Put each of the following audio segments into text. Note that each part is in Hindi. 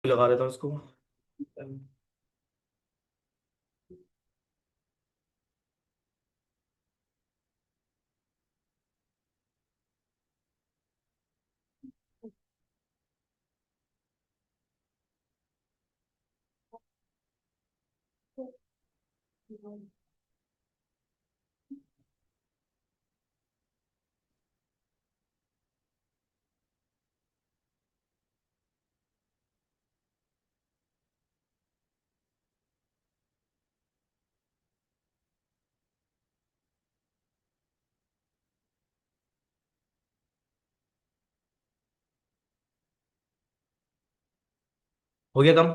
लगा देता हूँ इसको। हो गया काम।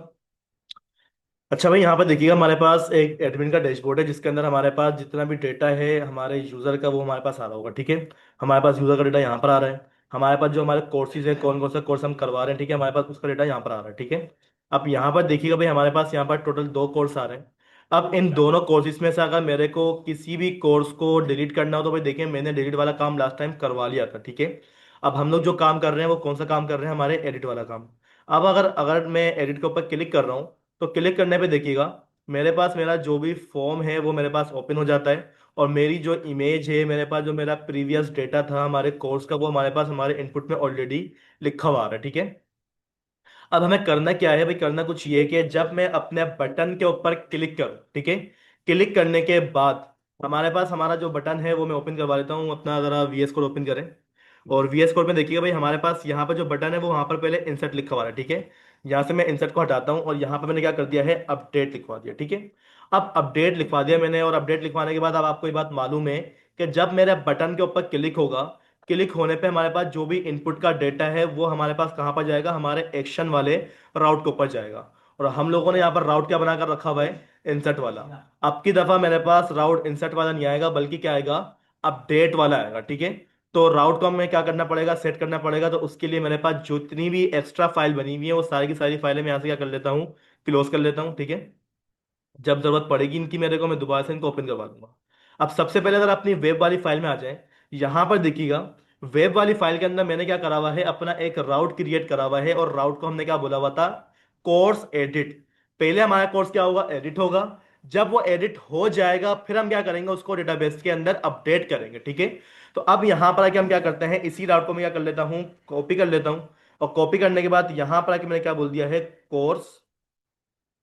अच्छा भाई, यहाँ पर देखिएगा हमारे पास एक एडमिन का डैशबोर्ड है जिसके अंदर हमारे पास जितना भी डेटा है हमारे यूजर का वो हमारे पास आ रहा होगा। ठीक है, हमारे पास यूजर का डेटा यहाँ पर आ रहा है। हमारे पास जो हमारे कोर्सेज है, कौन कौन सा कोर्स हम करवा रहे हैं, ठीक है, हमारे पास उसका डेटा यहाँ पर आ रहा है। ठीक है, अब यहाँ पर देखिएगा भाई, हमारे पास यहाँ पर टोटल 2 कोर्स आ रहे हैं। अब इन दोनों कोर्सेज में से अगर मेरे को किसी भी कोर्स को डिलीट करना हो तो भाई देखिए, मैंने डिलीट वाला काम लास्ट टाइम करवा लिया था। ठीक है, अब हम लोग जो काम कर रहे हैं वो कौन सा काम कर रहे हैं, हमारे एडिट वाला काम। अब अगर अगर मैं एडिट के ऊपर क्लिक कर रहा हूँ तो क्लिक करने पे देखिएगा मेरे पास मेरा जो भी फॉर्म है वो मेरे पास ओपन हो जाता है। और मेरी जो इमेज है, मेरे पास जो मेरा प्रीवियस डेटा था हमारे कोर्स का, वो हमारे पास हमारे इनपुट में ऑलरेडी लिखा हुआ आ रहा है। ठीक है, अब हमें करना क्या है भाई, करना कुछ ये कि जब मैं अपने बटन के ऊपर क्लिक करूं, ठीक है, क्लिक करने के बाद हमारे पास हमारा जो बटन है वो मैं ओपन करवा लेता हूँ अपना। अगर आप VS कोड ओपन करें और VS कोड में देखिएगा भाई, हमारे पास यहाँ पर जो बटन है वो वहां पर पहले इंसर्ट लिखा हुआ है। ठीक है, यहाँ से मैं इंसर्ट को हटाता हूँ और यहाँ पर मैंने क्या कर दिया है, अपडेट लिखवा दिया। ठीक है, अब अपडेट लिखवा दिया मैंने, और अपडेट लिखवाने के बाद अब आपको ये बात मालूम है कि जब मेरे बटन के ऊपर क्लिक होगा, क्लिक होने पे हमारे पास जो भी इनपुट का डेटा है वो हमारे पास कहाँ पर जाएगा, हमारे एक्शन वाले राउट के ऊपर जाएगा। और हम लोगों ने यहाँ पर राउट क्या बनाकर रखा हुआ है, इंसर्ट वाला। अब की दफा मेरे पास राउट इंसर्ट वाला नहीं आएगा, बल्कि क्या आएगा, अपडेट वाला आएगा। ठीक है, तो राउट को हमें क्या करना पड़ेगा, सेट करना पड़ेगा। तो उसके लिए मेरे पास जितनी भी एक्स्ट्रा फाइल बनी हुई है वो सारी की सारी फाइलें मैं यहाँ से क्या कर लेता हूँ, क्लोज कर लेता हूँ। ठीक है, जब जरूरत पड़ेगी इनकी मेरे को, मैं दोबारा से इनको ओपन करवा दूंगा। अब सबसे पहले अगर अपनी वेब वाली फाइल में आ जाए, यहां पर देखिएगा, वेब वाली फाइल के अंदर मैंने क्या करा हुआ है, अपना एक राउट क्रिएट करा हुआ है। और राउट को हमने क्या बोला हुआ था, कोर्स एडिट। पहले हमारा कोर्स क्या होगा, एडिट होगा। जब वो एडिट हो जाएगा फिर हम क्या करेंगे, उसको डेटाबेस के अंदर अपडेट करेंगे। ठीक है, तो अब यहां पर आके हम क्या करते हैं, इसी राउट को मैं क्या कर लेता हूं, कॉपी कर लेता हूं। और कॉपी करने के बाद यहां पर आके मैंने क्या बोल दिया है, कोर्स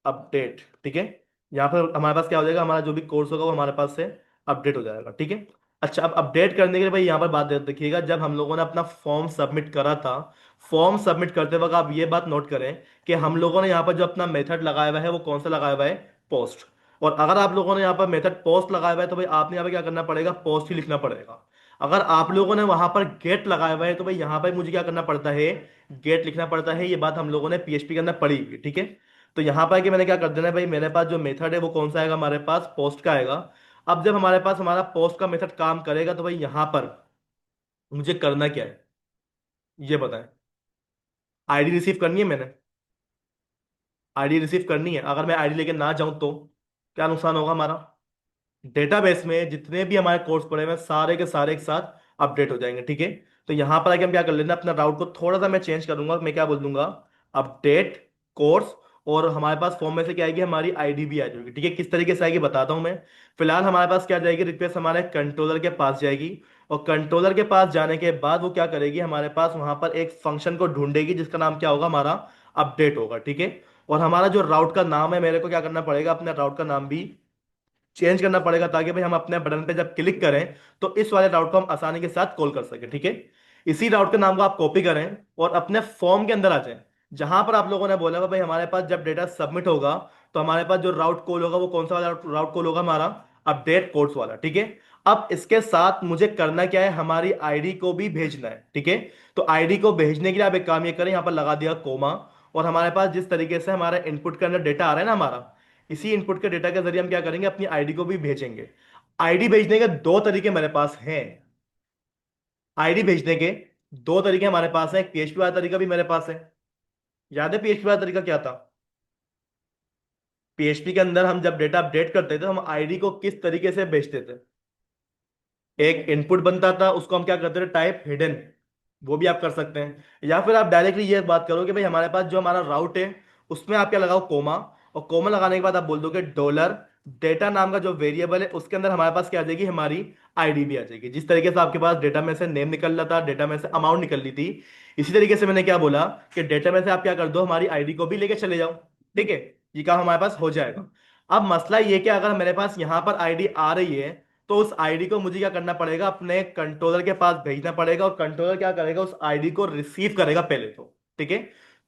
अपडेट। ठीक है, यहाँ पर हमारे पास क्या हो जाएगा, हमारा जो भी कोर्स होगा वो हमारे पास से अपडेट हो जाएगा। ठीक है, अच्छा, अब अपडेट करने के लिए भाई यहाँ पर बात देखिएगा, जब हम लोगों ने अपना फॉर्म सबमिट करा था, फॉर्म सबमिट करते वक्त आप ये बात नोट करें कि हम लोगों ने यहाँ पर जो अपना मेथड लगाया हुआ है वो कौन सा लगाया हुआ है, पोस्ट। और अगर आप लोगों ने यहाँ पर मेथड पोस्ट लगाया हुआ है तो भाई आपने यहाँ पर क्या करना पड़ेगा, पोस्ट ही लिखना पड़ेगा। अगर आप लोगों ने वहां पर गेट लगाया हुआ है तो भाई यहाँ पर मुझे क्या करना पड़ता है, गेट लिखना पड़ता है। ये बात हम लोगों ने PHP के अंदर पढ़ी हुई है। ठीक है, तो यहां पर कि मैंने क्या कर देना है भाई, मेरे पास जो मेथड है वो कौन सा आएगा, हमारे पास पोस्ट का आएगा। अब जब हमारे पास हमारा पोस्ट का मेथड काम करेगा तो भाई यहां पर मुझे करना क्या है, ये बताएं। आईडी रिसीव करनी है मैंने, आईडी रिसीव करनी है। अगर मैं आईडी लेके ना जाऊं तो क्या नुकसान होगा हमारा, डेटाबेस में जितने भी हमारे कोर्स पड़े हुए हैं सारे के सारे एक साथ अपडेट हो जाएंगे। ठीक है, तो यहां पर आके हम क्या कर लेना, अपना राउट को थोड़ा सा मैं चेंज करूंगा, मैं क्या बोल दूंगा, अपडेट कोर्स। और हमारे पास फॉर्म में से क्या आएगी, हमारी आईडी भी आ जाएगी। ठीक है, किस तरीके से आएगी बताता हूं मैं। फिलहाल हमारे पास क्या जाएगी, रिक्वेस्ट हमारे कंट्रोलर के पास जाएगी। और कंट्रोलर के पास जाने के बाद वो क्या करेगी, हमारे पास वहां पर एक फंक्शन को ढूंढेगी जिसका नाम क्या होगा, हमारा अपडेट होगा। ठीक है, और हमारा जो राउट का नाम है, मेरे को क्या करना पड़ेगा, अपने राउट का नाम भी चेंज करना पड़ेगा ताकि भाई हम अपने बटन पे जब क्लिक करें तो इस वाले राउट को हम आसानी के साथ कॉल कर सकें। ठीक है, इसी राउट के नाम को आप कॉपी करें और अपने फॉर्म के अंदर आ जाएं, जहां पर आप लोगों ने बोला भाई हमारे पास जब डेटा सबमिट होगा तो हमारे पास जो राउट कॉल होगा वो कौन सा वाला राउट कॉल होगा, हमारा अपडेट कोड्स वाला। ठीक है, अब इसके साथ मुझे करना क्या है, हमारी आईडी को भी भेजना है। ठीक है, तो आईडी को भेजने के लिए आप एक काम ये करें, यहां पर लगा दिया कोमा। और हमारे पास जिस तरीके से हमारा इनपुट के अंदर डेटा आ रहा है ना हमारा, इसी इनपुट के डेटा के जरिए हम क्या करेंगे, अपनी आईडी को भी भेजेंगे। आईडी भेजने के 2 तरीके मेरे पास हैं। आईडी भेजने के 2 तरीके हमारे पास है, एक PHP वाला तरीका भी मेरे पास है। याद है PHP वाला तरीका क्या था, PHP के अंदर हम जब डेटा अपडेट करते थे तो हम आईडी को किस तरीके से भेजते थे, एक इनपुट बनता था, उसको हम क्या करते थे, टाइप हिडन। वो भी आप कर सकते हैं, या फिर आप डायरेक्टली ये बात करो कि भाई हमारे पास जो हमारा राउट है उसमें आप क्या लगाओ, कोमा। और कोमा लगाने के बाद आप बोल दोगे डॉलर डेटा नाम का जो वेरिएबल है उसके अंदर हमारे पास क्या आ जाएगी, हमारी आईडी भी आ जाएगी। जिस तरीके से आपके पास डेटा में से नेम निकल रहा था, डेटा में से अमाउंट निकल रही थी, इसी तरीके से मैंने क्या बोला कि डेटा में से आप क्या कर दो, हमारी आईडी को भी लेके चले जाओ। ठीक है, ये काम हमारे पास हो जाएगा। अब मसला ये कि अगर मेरे पास यहां पर आईडी आ रही है तो उस आईडी को मुझे क्या करना पड़ेगा, अपने कंट्रोलर के पास भेजना पड़ेगा, और कंट्रोलर क्या करेगा, उस आईडी को रिसीव करेगा पहले तो। ठीक है,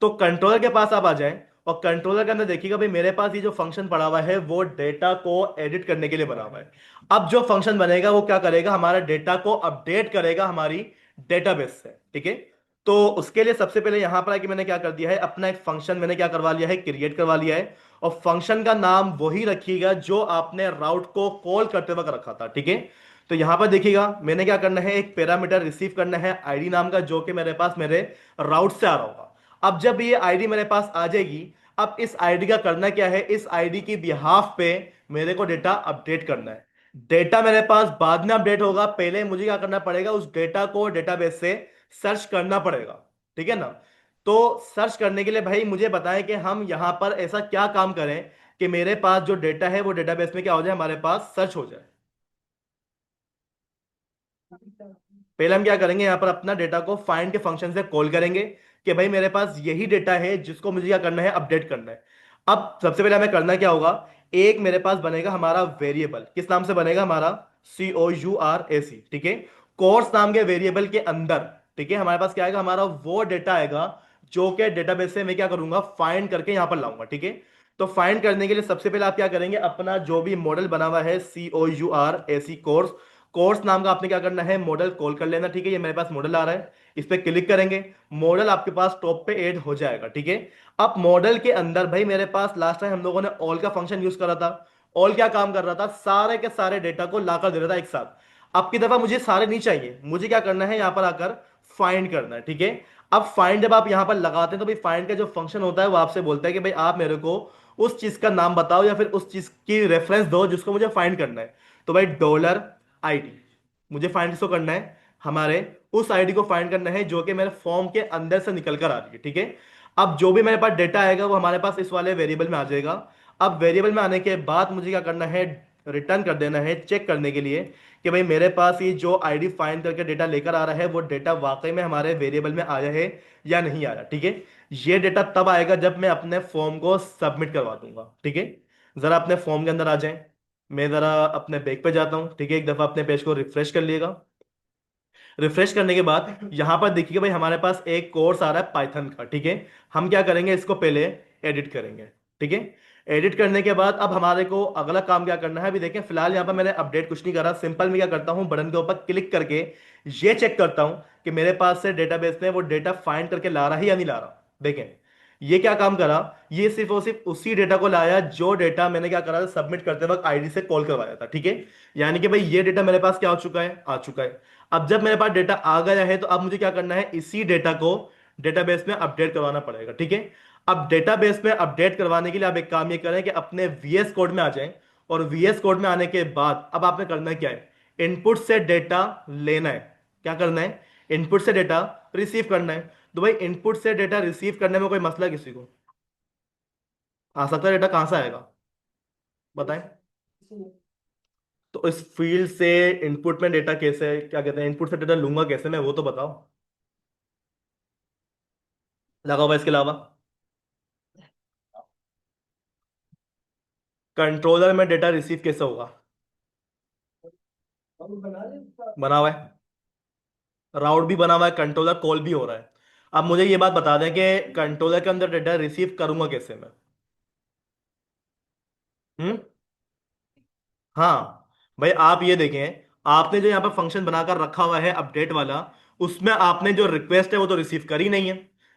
तो कंट्रोलर के पास आप आ जाएं, और कंट्रोलर के अंदर देखिएगा भाई मेरे पास ये जो फंक्शन पड़ा हुआ है वो डेटा को एडिट करने के लिए बना हुआ है। अब जो फंक्शन बनेगा वो क्या करेगा, हमारा डेटा को अपडेट करेगा हमारी डेटाबेस से। ठीक है, तो उसके लिए सबसे पहले यहां पर आके मैंने क्या कर दिया है, अपना एक फंक्शन मैंने क्या करवा लिया है, क्रिएट करवा लिया है। और फंक्शन का नाम वही रखिएगा जो आपने राउट को कॉल करते वक्त रखा था। ठीक है, तो यहां पर देखिएगा मैंने क्या करना है, एक पैरामीटर रिसीव करना है आईडी नाम का, जो कि मेरे पास मेरे राउट से आ रहा होगा। अब जब ये आईडी मेरे पास आ जाएगी, अब इस आईडी का करना क्या है, इस आईडी की बिहाफ पे मेरे को डेटा अपडेट करना है। डेटा मेरे पास बाद में अपडेट होगा, पहले मुझे क्या करना पड़ेगा, उस डेटा को डेटाबेस से सर्च करना पड़ेगा। ठीक है ना, तो सर्च करने के लिए भाई मुझे बताएं कि हम यहां पर ऐसा क्या काम करें कि मेरे पास जो डेटा है वो डेटाबेस में क्या हो जाए, हमारे पास सर्च हो जाए। पहले हम क्या करेंगे, यहां पर अपना डेटा को फाइंड के फंक्शन से कॉल करेंगे कि भाई मेरे पास यही डेटा है जिसको मुझे क्या करना है, अपडेट करना है। अब सबसे पहले हमें करना क्या होगा, एक मेरे पास बनेगा हमारा वेरिएबल, किस नाम से बनेगा, हमारा COURAC। ठीक है, कोर्स नाम के वेरिएबल के अंदर, ठीक है, हमारे पास क्या आएगा, हमारा वो डेटा आएगा जो कि डेटाबेस से मैं क्या करूंगा, फाइंड करके यहां पर लाऊंगा। ठीक है, तो फाइंड करने के लिए सबसे पहले आप क्या करेंगे, अपना जो भी मॉडल बना हुआ है COURAC कोर्स, कोर्स नाम का आपने क्या करना है, मॉडल कॉल कर लेना। ठीक है, ये मेरे पास मॉडल आ रहा है, इस पे क्लिक करेंगे, मॉडल आपके पास टॉप पे ऐड हो जाएगा। ठीक है, अब मॉडल के अंदर भाई मेरे पास लास्ट टाइम हम लोगों ने ऑल का फंक्शन यूज करा था। ऑल क्या काम कर रहा था, सारे के सारे डेटा को लाकर दे रहा था एक साथ। अब की दफा मुझे सारे नहीं चाहिए, मुझे क्या करना है, यहां पर आकर फाइंड करना है। ठीक है, अब फाइंड जब आप यहां पर लगाते हैं तो भाई फाइंड का जो फंक्शन होता है वो आपसे बोलता है कि भाई आप मेरे को उस चीज का नाम बताओ या फिर उस चीज की रेफरेंस दो जिसको मुझे फाइंड करना है। तो भाई $ID, मुझे फाइंड किसको करना है, हमारे उस आईडी को फाइंड करना है जो कि मेरे फॉर्म के अंदर से निकल कर आ रही है। ठीक है, अब जो भी मेरे पास डेटा आएगा वो हमारे पास इस वाले वेरिएबल में आ जाएगा। अब वेरिएबल में आने के बाद मुझे क्या करना है, रिटर्न कर देना है चेक करने के लिए कि भाई मेरे पास ये जो आईडी फाइंड करके डेटा लेकर आ रहा है वो डेटा वाकई में हमारे वेरिएबल में आया है या नहीं आया। ठीक है, ये डेटा तब आएगा जब मैं अपने फॉर्म को सबमिट करवा दूंगा। ठीक है, जरा अपने फॉर्म के अंदर आ जाएं, मैं जरा अपने पेज पे जाता हूँ। ठीक है, एक दफा अपने पेज को रिफ्रेश कर लिएगा। रिफ्रेश करने के बाद यहां पर देखिए भाई हमारे पास एक कोर्स आ रहा है पाइथन का। ठीक है, हम क्या करेंगे, इसको पहले एडिट करेंगे। ठीक है, एडिट करने के बाद अब हमारे को अगला काम क्या करना है, अभी देखें फिलहाल यहाँ पर मैंने अपडेट कुछ नहीं करा, सिंपल मैं क्या करता हूँ, बटन के ऊपर क्लिक करके ये चेक करता हूँ कि मेरे पास से डेटाबेस में वो डेटा फाइंड करके ला रहा है या नहीं ला रहा। देखें ये क्या काम करा, ये सिर्फ और सिर्फ उसी डेटा को लाया जो डेटा मैंने क्या करा था, सबमिट करते वक्त आईडी से कॉल करवाया था। ठीक है, यानी कि भाई ये डेटा मेरे पास क्या हो चुका है, आ चुका है। अब जब मेरे पास डेटा आ गया है तो अब मुझे क्या करना है, इसी डेटा को डेटाबेस में अपडेट करवाना पड़ेगा। ठीक है, अब डेटाबेस में अपडेट करवाने के लिए आप एक काम ये करें कि अपने VS कोड में आ जाएं, और VS कोड में आने के बाद अब आपने करना क्या है, इनपुट से डेटा लेना है। क्या करना है, इनपुट से डेटा रिसीव करना है। तो भाई इनपुट से डेटा रिसीव करने में कोई मसला किसी को आ सकता है, डेटा कहां से आएगा बताएं। तो इस फील्ड से इनपुट में डेटा कैसे, क्या कहते हैं, इनपुट से डेटा लूंगा कैसे मैं, वो तो बताओ, लगा हुआ इसके अलावा। कंट्रोलर में डेटा रिसीव कैसे होगा, बना हुआ है, राउट भी बना हुआ है, कंट्रोलर कॉल भी हो रहा है। अब मुझे ये बात बता दें कि कंट्रोलर के अंदर डेटा रिसीव करूंगा कैसे मैं। हम्म, हाँ भाई आप ये देखें, आपने जो यहाँ पर फंक्शन बनाकर रखा हुआ है अपडेट वाला, उसमें आपने जो रिक्वेस्ट है वो तो रिसीव करी नहीं है।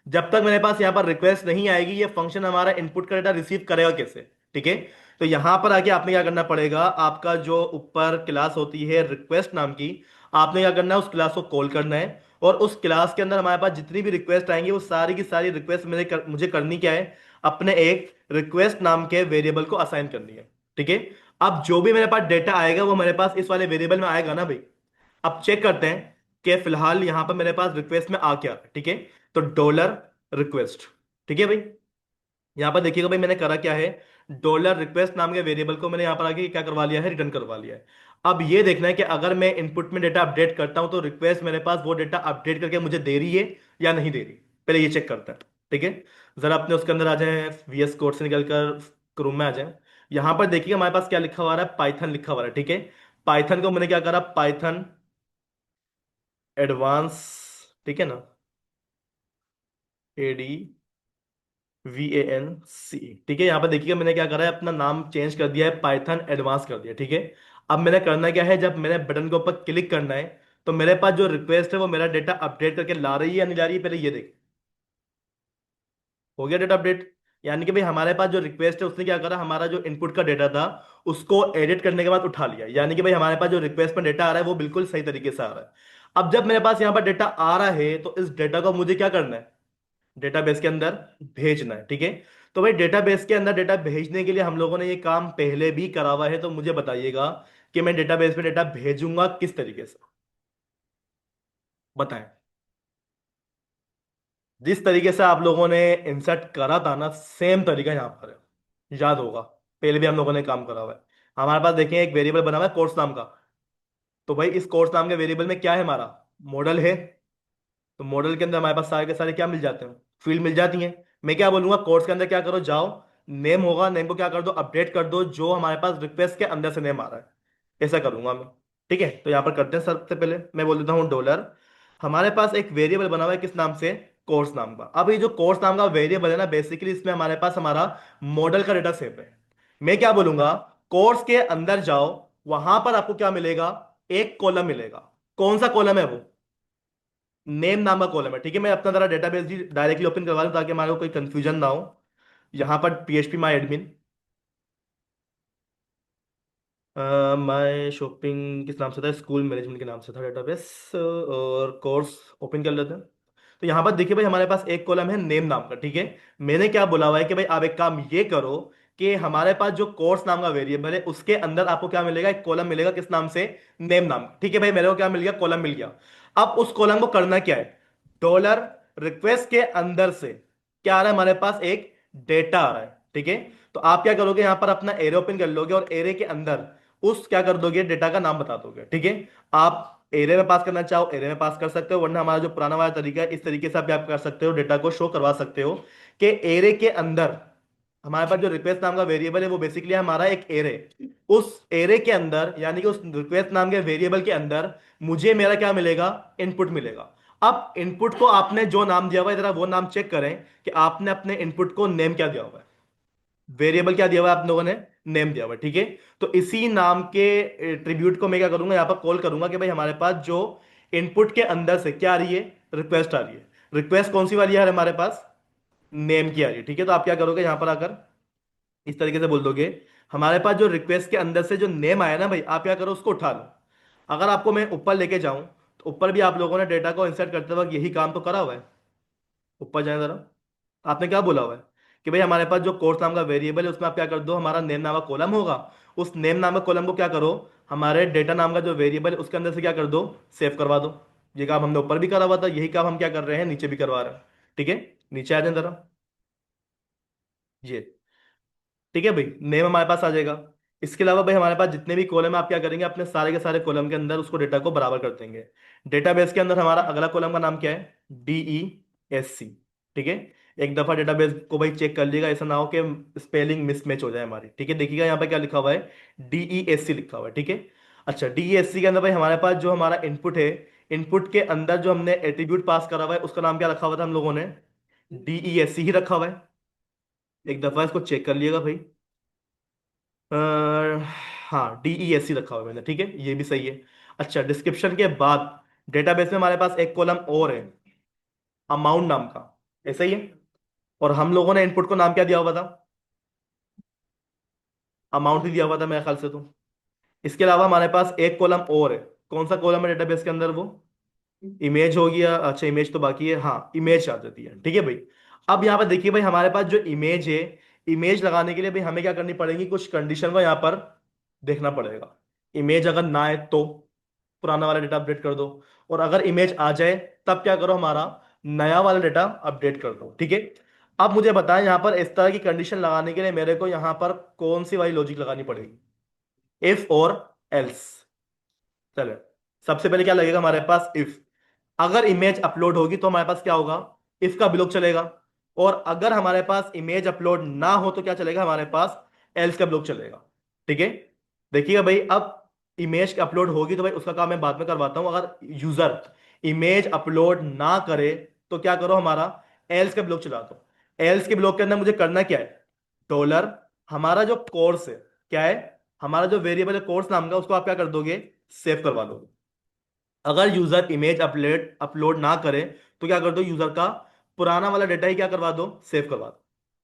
जब तक मेरे पास यहाँ पर रिक्वेस्ट नहीं आएगी ये फंक्शन हमारा इनपुट का डेटा रिसीव करेगा कैसे। ठीक है, तो यहाँ पर आके आपने क्या करना पड़ेगा, आपका जो ऊपर क्लास होती है रिक्वेस्ट नाम की, आपने क्या करना है, उस क्लास को कॉल करना है, और उस क्लास के अंदर हमारे पास जितनी भी रिक्वेस्ट आएंगी वो सारी की सारी रिक्वेस्ट मुझे करनी क्या है, अपने एक रिक्वेस्ट नाम के वेरिएबल को असाइन करनी है। ठीक है, अब जो भी मेरे पास डेटा आएगा वो मेरे पास इस वाले वेरिएबल में आएगा ना भाई। अब चेक करते हैं कि फिलहाल यहां पर मेरे पास रिक्वेस्ट में आ क्या रहा है। ठीक है, तो $रिक्वेस्ट। ठीक है भाई, यहाँ पर देखिएगा भाई मैंने करा क्या है, डॉलर रिक्वेस्ट नाम के वेरिएबल को मैंने यहाँ पर आके क्या करवा लिया है, रिटर्न करवा लिया है। अब ये देखना है कि अगर मैं इनपुट में डेटा अपडेट करता हूं तो रिक्वेस्ट मेरे पास वो डेटा अपडेट करके मुझे दे रही है या नहीं दे रही। पहले ये चेक करता है। ठीक है, जरा अपने उसके अंदर आ जाए, VS कोड से निकल कर क्रोम में आ जाए। यहाँ पर देखिए हमारे पास क्या लिखा हुआ है, पाइथन लिखा हुआ है। ठीक है, पाइथन को मैंने क्या करा, पाइथन एडवांस, ठीक है ना, ADVANC। ठीक है, यहाँ पर देखिएगा मैंने क्या करा है, अपना नाम चेंज कर दिया है, पाइथन एडवांस कर दिया। ठीक है, अब मैंने करना क्या है, जब मैंने बटन के ऊपर क्लिक करना है तो मेरे पास जो रिक्वेस्ट है वो मेरा डेटा अपडेट करके ला रही है या नहीं ला रही है, पहले ये देख। हो गया डेटा अपडेट। यानी कि भाई हमारे पास जो रिक्वेस्ट है उसने क्या करा, हमारा जो इनपुट का डेटा था उसको एडिट करने के बाद उठा लिया। यानी कि भाई हमारे पास जो रिक्वेस्ट में डेटा आ रहा है वो बिल्कुल सही तरीके से आ रहा है। अब जब मेरे पास यहाँ पर डेटा आ रहा है तो इस डेटा को मुझे क्या करना है, डेटाबेस के अंदर भेजना है। ठीक है, तो भाई डेटाबेस के अंदर डेटा भेजने के लिए हम लोगों ने ये काम पहले भी करा हुआ है, तो मुझे बताइएगा कि मैं डेटाबेस में डेटा भेजूंगा किस तरीके से, बताएं। जिस तरीके से आप लोगों ने इंसर्ट करा था ना, सेम तरीका यहाँ पर है, याद होगा। पहले भी हम लोगों ने काम करा हुआ है। हमारे पास देखें एक वेरिएबल बना हुआ है कोर्स नाम का। तो भाई इस कोर्स नाम के वेरिएबल में क्या है, हमारा मॉडल है। तो मॉडल के अंदर हमारे पास सारे के सारे क्या मिल जाते हैं, फील्ड मिल जाती हैं। मैं क्या बोलूंगा, कोर्स के अंदर क्या करो, जाओ, नेम होगा, नेम को क्या कर दो, अपडेट कर दो जो हमारे पास रिक्वेस्ट के अंदर से नेम आ रहा है। ऐसा करूंगा मैं। ठीक है, तो यहाँ पर करते हैं। सबसे पहले मैं बोल देता हूँ डॉलर, हमारे पास एक वेरिएबल बना हुआ है किस नाम से, कोर्स नाम का। अब ये जो कोर्स नाम का वेरिएबल है ना, बेसिकली इसमें हमारे पास हमारा मॉडल का डेटा सेव है। मैं क्या बोलूंगा, कोर्स के अंदर जाओ, वहां पर आपको क्या मिलेगा, एक कॉलम मिलेगा। कौन सा कॉलम है वो, नेम नाम का कॉलम है। ठीक है, मैं अपना जरा डेटाबेस भी डायरेक्टली ओपन करवा दूं ताकि हमारे को कोई कंफ्यूजन ना हो। यहाँ पर PHP माई एडमिन, माई शॉपिंग किस नाम से था, स्कूल मैनेजमेंट के नाम से था डेटाबेस, और कोर्स ओपन कर लेते हैं। तो यहाँ पर देखिए भाई हमारे पास एक कॉलम है नेम नाम का। ठीक है, मैंने क्या बोला हुआ है कि भाई आप एक काम ये करो कि हमारे पास जो कोर्स नाम का वेरिएबल है उसके अंदर आपको क्या मिलेगा, एक कॉलम मिलेगा किस नाम से, नेम नाम का। ठीक है भाई, मेरे को क्या मिल गया, कॉलम मिल गया। अब उस कॉलम को करना क्या है, डॉलर रिक्वेस्ट के अंदर से क्या आ रहा है, हमारे पास एक डेटा आ रहा है। ठीक है, तो आप क्या करोगे, यहां पर अपना एरे ओपन कर लोगे और एरे के अंदर उस क्या कर दोगे, डेटा का नाम बता दोगे। ठीक है, आप एरे में पास करना चाहो एरे में पास कर सकते हो, वरना हमारा जो पुराना वाला तरीका है इस तरीके से आप कर सकते हो, डेटा को शो करवा सकते हो कि एरे के अंदर हमारे पास जो रिक्वेस्ट नाम का वेरिएबल है वो बेसिकली हमारा एक एरे, उस एरे के अंदर यानी कि उस रिक्वेस्ट नाम के वेरिएबल के अंदर मुझे मेरा क्या मिलेगा, इनपुट मिलेगा। अब इनपुट को आपने जो नाम दिया हुआ है जरा वो नाम चेक करें कि आपने अपने इनपुट को नेम क्या दिया हुआ है, वेरिएबल क्या दिया हुआ है आप लोगों ने, नेम दिया हुआ है। ठीक है, तो इसी नाम के एट्रीब्यूट को मैं क्या करूंगा, यहां पर कॉल करूंगा कि भाई हमारे पास जो इनपुट के अंदर से क्या आ रही है, रिक्वेस्ट आ रही है। रिक्वेस्ट कौन सी वाली है हमारे पास, नेम की आ रही है। ठीक है, तो आप क्या करोगे, यहां पर आकर इस तरीके से बोल दोगे, हमारे पास जो रिक्वेस्ट के अंदर से जो नेम आया ना भाई, आप क्या करो उसको उठा लो। अगर आपको मैं ऊपर लेके जाऊं तो ऊपर भी आप लोगों ने डेटा को इंसर्ट करते वक्त यही काम तो करा हुआ है। ऊपर जाए जरा, आपने क्या बोला हुआ है कि भाई हमारे पास जो कोर्स नाम का वेरिएबल है उसमें आप क्या कर दो, हमारा नेम नामक कॉलम होगा, उस नेम नामक कॉलम को क्या करो, हमारे डेटा नाम का जो वेरिएबल है उसके अंदर से क्या कर दो, सेव करवा दो। ये काम हमने ऊपर भी करा हुआ था, यही काम हम क्या कर रहे हैं, नीचे भी करवा रहे हैं। ठीक है, नीचे आ जाए जरा, ये। ठीक है भाई, नेम हमारे पास आ जाएगा। इसके अलावा भाई हमारे पास जितने भी कॉलम है आप क्या करेंगे, अपने सारे के सारे कॉलम के अंदर उसको डेटा को बराबर कर देंगे। डेटाबेस के अंदर हमारा अगला कॉलम का नाम क्या है, DESC। ठीक है, एक दफा डेटाबेस को भाई चेक कर लीजिएगा, ऐसा ना हो कि स्पेलिंग मिसमैच हो जाए हमारी। ठीक है, देखिएगा यहाँ पे क्या लिखा हुआ है, DESC लिखा हुआ है। ठीक है, अच्छा DESC के अंदर भाई हमारे पास जो हमारा इनपुट है, इनपुट के अंदर जो हमने एट्रीब्यूट पास करा हुआ है उसका नाम क्या रखा हुआ था हम लोगों ने, DESC ही रखा हुआ है। एक दफा इसको चेक कर लिएगा भाई। अ, हाँ DESC रखा हुआ है मैंने। ठीक है, ये भी सही है। अच्छा, डिस्क्रिप्शन के बाद डेटाबेस में हमारे पास एक कॉलम और है, अमाउंट नाम का, ऐसा ही है। और हम लोगों ने इनपुट को नाम क्या दिया हुआ था, अमाउंट ही दिया हुआ था मेरे ख्याल से तो। इसके अलावा हमारे पास एक कॉलम और है, कौन सा कॉलम है डेटाबेस के अंदर वो, इमेज हो गया। अच्छा, इमेज तो बाकी है, हाँ इमेज आ जाती है। ठीक है भाई, अब यहाँ पर देखिए भाई हमारे पास जो इमेज है, इमेज लगाने के लिए भाई हमें क्या करनी पड़ेगी, कुछ कंडीशन को यहाँ पर देखना पड़ेगा। इमेज अगर ना आए तो पुराना वाला डेटा अपडेट कर दो, और अगर इमेज आ जाए तब क्या करो, हमारा नया वाला डेटा अपडेट कर दो। ठीक है, अब मुझे बताएं यहाँ पर इस तरह की कंडीशन लगाने के लिए मेरे को यहाँ पर कौन सी वाली लॉजिक लगानी पड़ेगी, इफ और एल्स। चलो, सबसे पहले क्या लगेगा हमारे पास, इफ। अगर इमेज अपलोड होगी तो हमारे पास क्या होगा, इफ का ब्लॉक चलेगा। और अगर हमारे पास इमेज अपलोड ना हो तो क्या चलेगा हमारे पास, एल्स का ब्लॉक चलेगा। ठीक है। देखिएगा भाई, अब इमेज अपलोड होगी तो भाई उसका काम मैं बाद में करवाता हूं। अगर यूजर इमेज अपलोड ना करे तो क्या करो, हमारा एल्स का ब्लॉक चला दो। एल्स के ब्लॉक के अंदर मुझे करना क्या है, डॉलर, हमारा जो कोर्स है, क्या है, हमारा जो वेरिएबल है कोर्स नाम का, उसको आप क्या कर दोगे, सेव करवा दोगे। अगर यूजर इमेज अपलोड अपलोड ना करे तो क्या कर दो, यूजर का पुराना वाला डेटा ही क्या करवा दो, सेव करवा दो।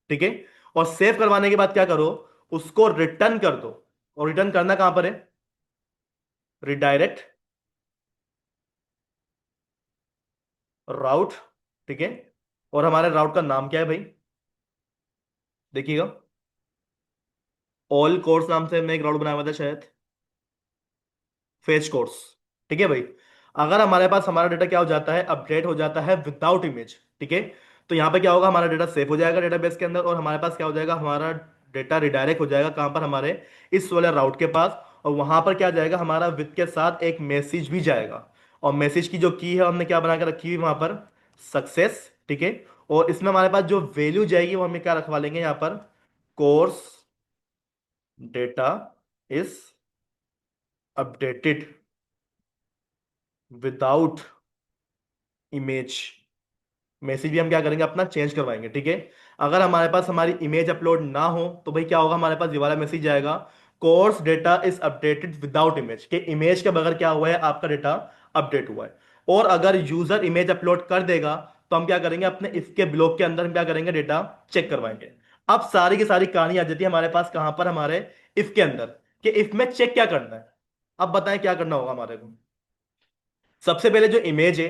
ठीक है। और सेव करवाने के बाद क्या करो, उसको रिटर्न कर दो। और रिटर्न करना कहां पर है, रिडायरेक्ट राउट। ठीक है। और हमारे राउट का नाम क्या है भाई, देखिएगा, ऑल कोर्स नाम से हमने एक राउट बनाया हुआ था शायद, फेच कोर्स। ठीक है भाई। अगर हमारे पास हमारा डेटा क्या हो जाता है, अपडेट हो जाता है विदाउट इमेज, ठीक है, तो यहां पे क्या होगा, हमारा डेटा सेव हो जाएगा डेटाबेस के अंदर, और हमारे पास क्या हो जाएगा, हमारा डेटा रिडायरेक्ट हो जाएगा कहां पर, हमारे इस वाले राउट के पास। और वहां पर क्या जाएगा, हमारा विद के साथ एक मैसेज भी जाएगा। और मैसेज की जो की है हमने क्या बना के रखी हुई वहां पर, सक्सेस। ठीक है। और इसमें हमारे पास जो वैल्यू जाएगी वो हमें क्या रखवा लेंगे यहाँ पर, course data is updated without image. Message भी हम क्या करेंगे, अपना चेंज करवाएंगे। ठीक है। अगर हमारे पास हमारी इमेज अपलोड ना हो तो भाई क्या होगा, हमारे पास ये वाला मैसेज आएगा, course data is updated without image, के इमेज के बगैर क्या हुआ है, आपका डेटा अपडेट हुआ है। और अगर यूजर इमेज अपलोड कर देगा तो हम क्या करेंगे, अपने इफ के ब्लॉक के अंदर हम क्या करेंगे, डेटा चेक करवाएंगे। अब सारी की सारी कहानी आ जाती है हमारे पास कहां पर, हमारे इफ के अंदर, कि इफ में चेक क्या करना है। अब बताएं क्या करना होगा हमारे को। सबसे पहले जो इमेज है,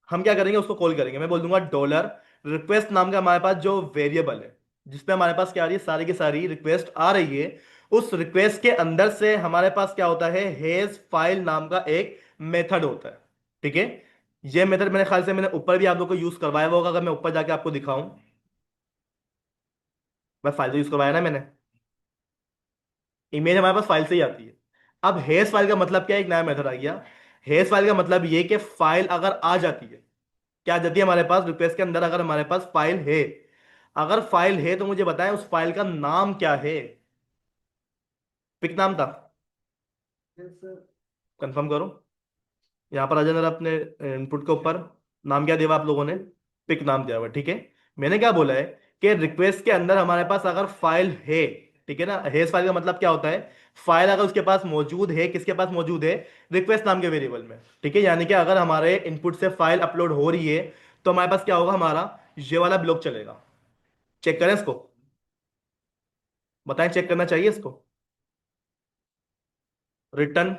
हम क्या करेंगे, उसको कॉल करेंगे। मैं बोल दूंगा डॉलर रिक्वेस्ट नाम का हमारे पास जो वेरिएबल है, जिसपे हमारे पास क्या आ रही है, सारी की सारी रिक्वेस्ट आ रही है। उस रिक्वेस्ट के अंदर से हमारे पास क्या होता है, हेज फाइल नाम का एक मेथड होता है। ठीक है। ये मेथड मेरे ख्याल से मैंने ऊपर भी आप लोग को यूज करवाया होगा, अगर मैं ऊपर जाके आपको दिखाऊं। मैं फाइल तो यूज करवाया ना मैंने, इमेज हमारे पास फाइल से ही आती है। अब हेज फाइल का मतलब क्या है, एक नया मेथड आ गया। हेज फाइल का मतलब ये कि फाइल अगर आ जाती है, क्या आ जाती है हमारे पास रिक्वेस्ट के अंदर, अगर हमारे पास फाइल है, अगर फाइल है तो मुझे बताएं उस फाइल का नाम क्या है। पिक नाम था, कंफर्म करो। यहां पर आ जाए जरा अपने इनपुट के ऊपर, नाम क्या दिया हुआ आप लोगों ने, पिक नाम दिया हुआ है। ठीक है। मैंने क्या बोला है कि रिक्वेस्ट के अंदर हमारे पास अगर फाइल है, ठीक है ना, हेज फाइल का मतलब क्या होता है, फाइल अगर उसके पास मौजूद है, किसके पास मौजूद है, रिक्वेस्ट नाम के वेरिएबल में। ठीक है। यानी कि अगर हमारे इनपुट से फाइल अपलोड हो रही है तो हमारे पास क्या होगा, हमारा ये वाला ब्लॉक चलेगा। चेक करें इसको, बताएं चेक करना चाहिए इसको, रिटर्न।